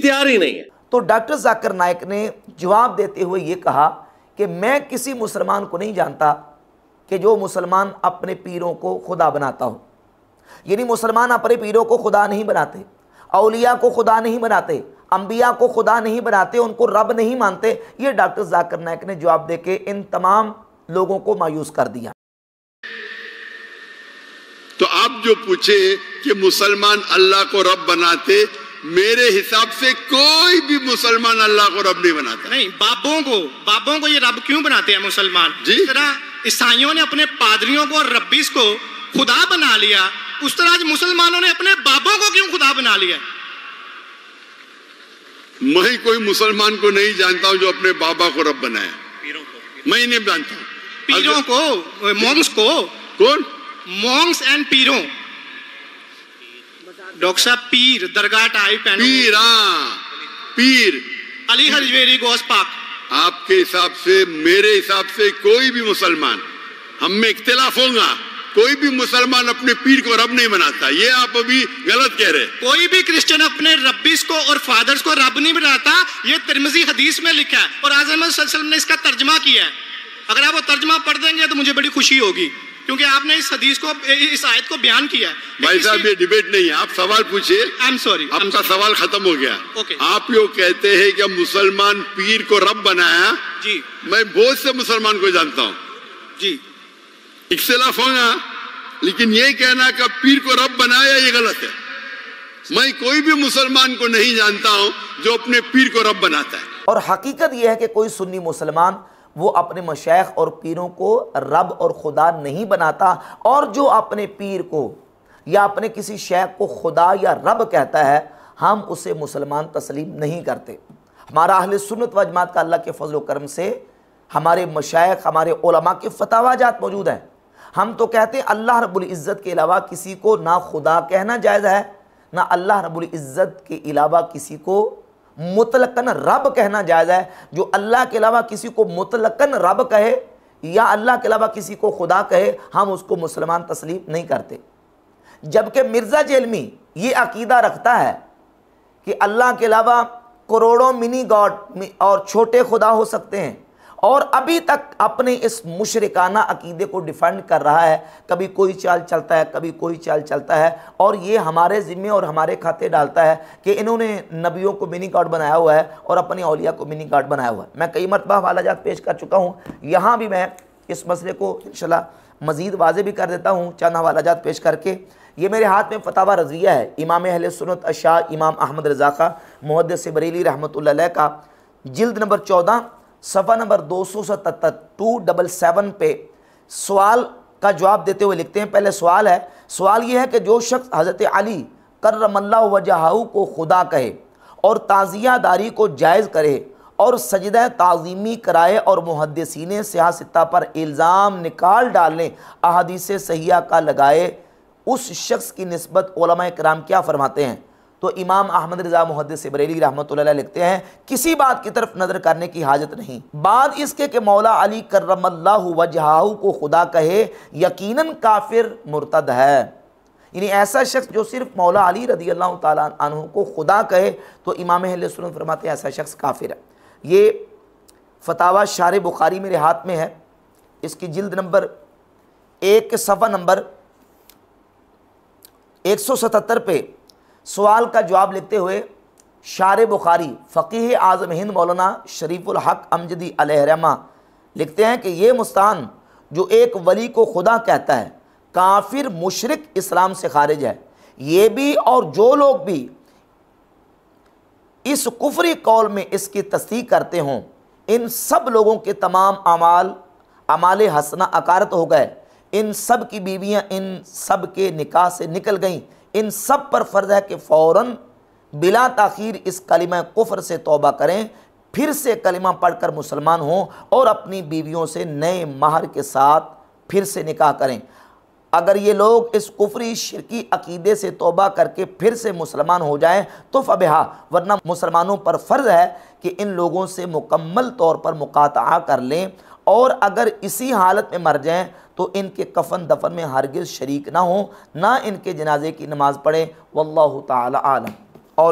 तैयार ही नहीं है। तो डॉक्टर जाकिर नाइक ने जवाब देते हुए ये कहा कि मैं किसी मुसलमान को नहीं जानता कि जो मुसलमान अपने पीरों को खुदा बनाता हो। यानी मुसलमान अपने पीरों को खुदा नहीं बनाते, औलिया को खुदा नहीं बनाते, अंबिया को खुदा नहीं बनाते, उनको रब नहीं मानते। ये डॉक्टर जाकिर नाइक ने जवाब देके इन तमाम लोगों को मायूस कर दिया। तो आप जो पूछे कि मुसलमान अल्लाह को रब बनाते, मेरे हिसाब से कोई भी मुसलमान अल्लाह को रब नहीं बनाता। नहीं, बाबों को ये रब क्यों बनाते हैं मुसलमान? जी, तरह ईसाइयों ने अपने पादरियों को और रब्बीस को खुदा बना लिया, उस तरह आज मुसलमानों ने अपने बाबों को क्यों खुदा बना लिया? मैं कोई मुसलमान को नहीं जानता हूं जो अपने बाबा को रब बनाया। मैं नहीं जानता। पीरों को, मॉन्क्स को। कौन? Monks and पीरों। डॉक्टर साहब, पीर दरगाह टाइप है। पीर, पीर अली हजवेरी गोस पाक। आपके हिसाब से, मेरे हिसाब से कोई भी मुसलमान, हम में इख्तिलाफ होगा, कोई भी मुसलमान अपने पीर को रब नहीं बनाता। ये आप अभी गलत कह रहे हैं। कोई भी क्रिश्चियन अपने रब्बीस को और फादर्स को रब नहीं बनाता। ये तिरमिजी हदीस में लिखा है और आज़म सल्लल्लाहु अलैहि वसल्लम ने इसका तर्जमा किया है। अगर आप वो तर्जमा पढ़ देंगे तो मुझे बड़ी खुशी होगी, क्योंकि आपने इस हदीस को, इस आयत को बयान किया है। भाई साहब, ये डिबेट नहीं है, आप सवाल पूछिए। आई एम सॉरी, आपका सवाल खत्म हो गया। Okay. आप यो कहते हैं कि मुसलमान पीर को रब बनाया। जी, मैं बहुत से मुसलमान को जानता हूँ जी, इख्तिलाफ होगा, लेकिन ये कहना कि पीर को रब बनाया, ये गलत है। मैं कोई भी मुसलमान को नहीं जानता हूं जो अपने पीर को रब बनाता है। और हकीकत यह है कि कोई सुन्नी मुसलमान वो अपने मशाइख और पीरों को रब और खुदा नहीं बनाता, और जो अपने पीर को या अपने किसी शेख को खुदा या रब कहता है, हम उसे मुसलमान तस्लीम नहीं करते। हमारा अहले सुन्नत व जमात का अल्लाह के फजल व करम से हमारे मशाइख, हमारे उलमा के फतवाजात मौजूद हैं। हम तो कहते हैं अल्लाह रब्बुल इज़्ज़त के अलावा किसी को ना खुदा कहना जायज़ है, ना अल्लाह रब्बुल इज़्ज़त के अलावा किसी को मुतलकन रब कहना जायज़ है। जो अल्लाह के अलावा किसी को मुतलकन रब कहे या अल्लाह के अलावा किसी को खुदा कहे, हम उसको मुसलमान तस्लीम नहीं करते। जबकि मिर्ज़ा जेलमी ये अकीदा रखता है कि अल्लाह के अलावा करोड़ों मिनी गॉड और छोटे खुदा हो सकते हैं, और अभी तक अपने इस मुशरिकाना अकीदे को डिफेंड कर रहा है। कभी कोई चाल चलता है, कभी कोई चाल चलता है, और ये हमारे ज़िम्मे और हमारे खाते डालता है कि इन्होंने नबियों को मिनी गॉड बनाया हुआ है और अपनी औलिया को मिनी गॉड बनाया हुआ है। मैं कई मरतबा हवालाजात पेश कर चुका हूँ, यहाँ भी मैं इस मसले को इंशाल्लाह मज़ीद वाज़े भी कर देता हूँ चंद हवालाजात पेश करके। ये मेरे हाथ में फतावा रज़िया है, इमाम अहले सुन्नत अशाह इमाम अहमद रज़ा का मुहद्दिस बरेली रहमतुल्लाह अलैह का, जिल्द नंबर 14 सफ़ा नंबर 277 277 पे सवाल का जवाब देते हुए लिखते हैं। पहले सवाल ये है कि जो शख्स हज़रत अली कर्रमल्लाहु वजहहू को खुदा कहे और ताज़ियादारी को जायज़ करे और सजदा ताज़ीमी कराए और मुहद्दिसीन सियासता पर इल्ज़ाम निकाल डालने अहादीस सहिया का लगाए, उस शख्स की निस्बत उलमा किराम क्या फरमाते हैं? तो इमाम अहमद रज़ा मुहद्दिस बरेली रहमतुल्लाह अलैह लिखते हैं, किसी बात की तरफ नज़र करने की हाजत नहीं, बाद इसके कि मौला अली कर्रमल्लाहु वजहहू को खुदा कहे यकीनन काफिर मुर्तद है। यानी ऐसा शख्स जो सिर्फ मौला अली रज़ी अल्लाह ताला अन्हु को खुदा कहे, तो इमाम अहले सुन्नत फरमाते हैं ऐसा शख्स काफिर है। ये फतावा शार बुखारी मेरे हाथ में है, इसकी जिल्द नंबर 1 के सफ़ा नंबर 177 पे सवाल का जवाब लिखते हुए शार बुखारी फ़क़ीह आज़म हिंद मौलाना शरीफुल हक अमजदी अलैहिर्रहमा लिखते हैं कि ये मुस्तान जो एक वली को खुदा कहता है काफिर मुशरिक इस्लाम से खारिज है। ये भी और जो लोग भी इस कुफरी कौल में इसकी तस्दीक करते हों, इन सब लोगों के तमाम अमाल हसना अकारत हो गए, इन सब की बीवियाँ इन सब के निकाह से निकल गईं। इन सब पर फ़र्ज़ है कि फ़ौरन बिला ताख़ीर इस कलिमा कुफ्र से तौबा करें, फिर से कलिमा पढ़कर मुसलमान हों और अपनी बीवियों से नए महर के साथ फिर से निकाह करें। अगर ये लोग इस कुफरी शिरकी अकीदे से तौबा करके फिर से मुसलमान हो जाएं तो फ़बिहा, वरना मुसलमानों पर फ़र्ज़ है कि इन लोगों से मुकम्मल तौर पर मुकाता कर लें, और अगर इसी हालत में मर जाएं तो इनके कफन दफन में हरगिज़ शरीक ना हो, ना इनके जनाजे की नमाज़ पढ़ें। वल्लाहु ताला आलम।